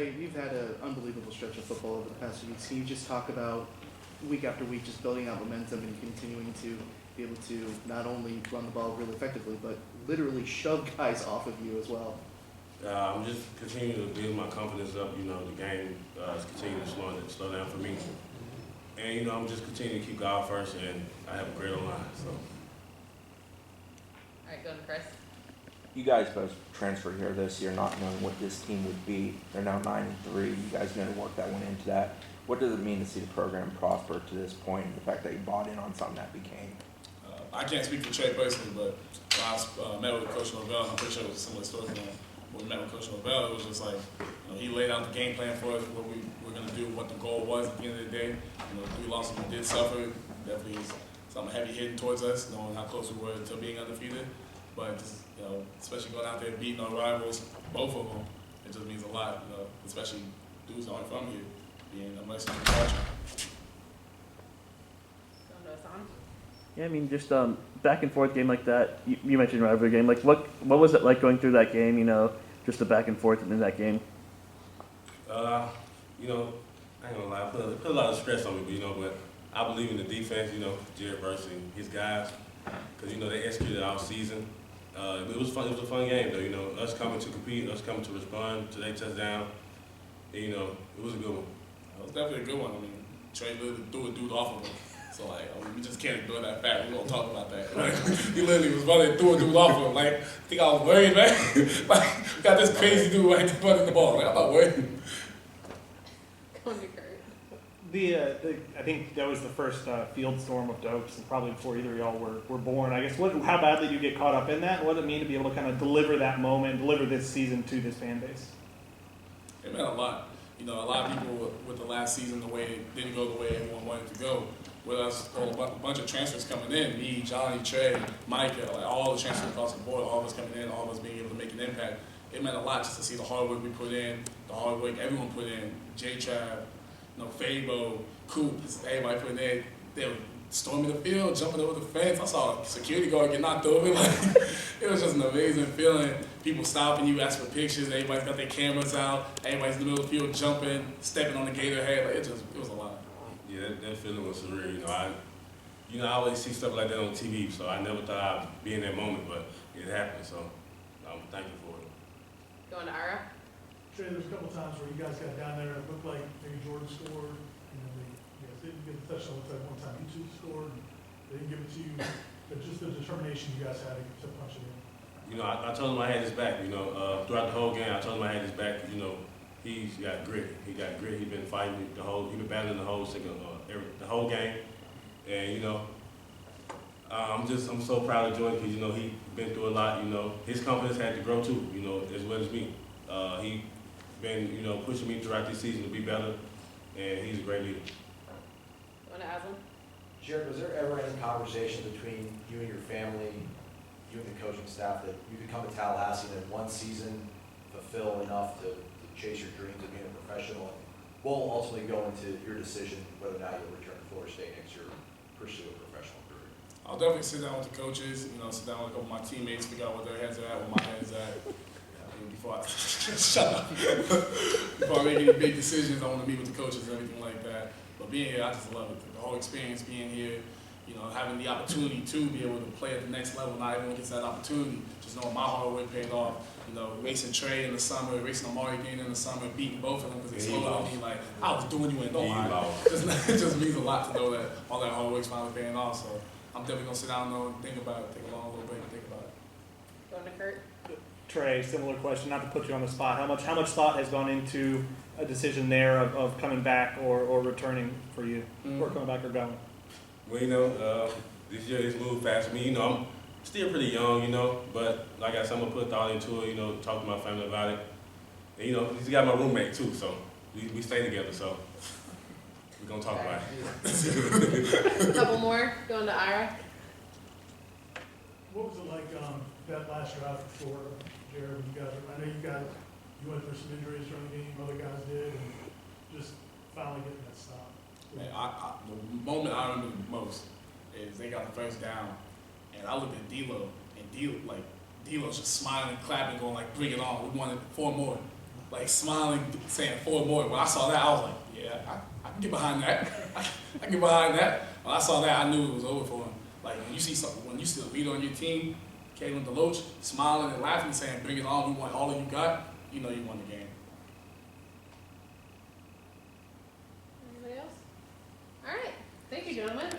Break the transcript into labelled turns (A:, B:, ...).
A: Trey, you've had an unbelievable stretch of football over the past few weeks. Can you just talk about week after week just building out momentum and continuing to be able to not only run the ball really effectively, but literally shove guys off of you as well?
B: I'm just continuing to build my confidence up. The game is continuing to slow down for me. And, I'm just continuing to keep God first, and I have a great line. So.
C: All right, go to Chris.
D: You guys both transferred here this year not knowing what this team would be. They're now 9-3. You guys know the work that went into that. What does it mean to see the program prosper to this point and the fact that you bought in on something that became?
E: I can't speak for Trey personally, but when I met with Coach Norvell, I'm pretty sure it was a similar story to that. When we met with Coach Norvell, it was just like, he laid out the game plan for us, what we were going to do, what the goal was at the end of the day. 3 losses we did suffer, definitely is something heavy hitting towards us, knowing how close we were to being undefeated. But just, especially going out there and beating our rivals, both of them, it just means a lot, especially dudes aren't from here, being a Mexican culture.
F: Yeah, I mean, just back and forth game like that. You mentioned rivalry game. Like, what was it like going through that game? Just the back and forth in that game.
B: I ain't gonna lie, I put a lot of stress on me, but I believe in the defense. Jared Verse and his guys, because they executed all season. It was fun. It was a fun game, though. Us coming to compete, us coming to respond to their touchdown. And, it was a good one.
E: It was definitely a good one. I mean, Trey literally threw a dude off of him. So, we just can't ignore that fact. We don't talk about that. He literally was running, threw a dude off of him. I think I was worried, man. We got this crazy dude right there running the ball. I'm not worried.
C: Go to Kurt.
G: I think that was the first field storm of Dokes, and probably before either of y'all were born. I guess how badly do you get caught up in that? What does it mean to be able to kind of deliver that moment, deliver this season to this fan base?
E: It meant a lot. A lot of people with the last season, the way it didn't go the way everyone wanted it to go. With us, a bunch of transfers coming in, me, Johnny, Trey, Micah, all the transfers across the board, all of us coming in, all of us being able to make an impact. It meant a lot just to see the hard work we put in, the hard work everyone put in, J-Trav, Fabo, Coop, everybody putting in. They were storming the field, jumping over the fence. I saw a security guard get knocked over. It was just an amazing feeling. People stopping you, asking for pictures. Everybody's got their cameras out. Everybody's in the middle of the field jumping, stepping on the Gator head. It was a lot.
B: Yeah, that feeling was surreal. I always see stuff like that on TV, so I never thought I'd be in that moment, but it happened. So I'm thankful for it.
C: Going to Ira.
H: Trey, there's a couple times where you guys got down there and it looked like maybe Jordan scored. They didn't get the touchdown. It looked like one time you two scored. They didn't give it to you, but just the determination you guys had to punch it in.
B: I told him I had his back. Throughout the whole game, I told him I had his back. He's got grit. He got grit. He's been fighting he been battling the whole game. And I'm so proud of Jordan because he been through a lot. His confidence had to grow too. As well as me. He been pushing me throughout this season to be better, and he's a great leader.
C: Going to Aslan.
I: Jared, was there ever any conversation between you and your family, you and the coaching staff, that you could come to Tallahassee and in one season fulfill enough to chase your dreams of being a professional? What will ultimately go into your decision whether or not you'll return to Florida State next year or pursue a professional career?
E: I'll definitely sit down with the coaches, sit down with a couple of my teammates, figure out what their heads are at, where my head's at. Before I shut up. Before I make any big decisions, I want to meet with the coaches and everything like that. But being here, I just love it. The whole experience being here, having the opportunity to be able to play at the next level. Not everyone gets that opportunity. Just knowing my hard work paid off. Racing Trey in the summer, racing Amari again in the summer, beating both of them because they slowed on me like I was doing you in no line. It just means a lot to know that all that hard work's finally paying off. So I'm definitely gonna sit down and think about it, take a long little break and think about it.
C: Going to Kurt.
G: Trey, similar question, not to put you on the spot. How much thought has gone into a decision there of coming back or returning for you, or coming back or going?
B: Well, this year it's moved fast for me. I'm still pretty young, but like I said, I'm gonna put thought into it. Talk to my family about it. And he's got my roommate too, so we stay together. So we're gonna talk about it.
C: A couple more. Going to Ira.
H: What was it like that last drive for Florida, Jared? I know you went through some injuries during the game, other guys did, and just finally getting that stop.
E: Man, the moment I remember the most is they got the first down, and I looked at D'Lo, and D'Lo's just smiling, clapping, going bring it on. We wanted 4 more. like smiling, saying 4 more. When I saw that, I was like, yeah, I can get behind that. I can get behind that. When I saw that, I knew it was over for him. Like when you see something, when you see the leader on your team, Kalen DeLoach, smiling and laughing, saying, "Bring it on, we want all of you got," you know you won the game.
C: Anybody else? All right. Thank you, gentlemen.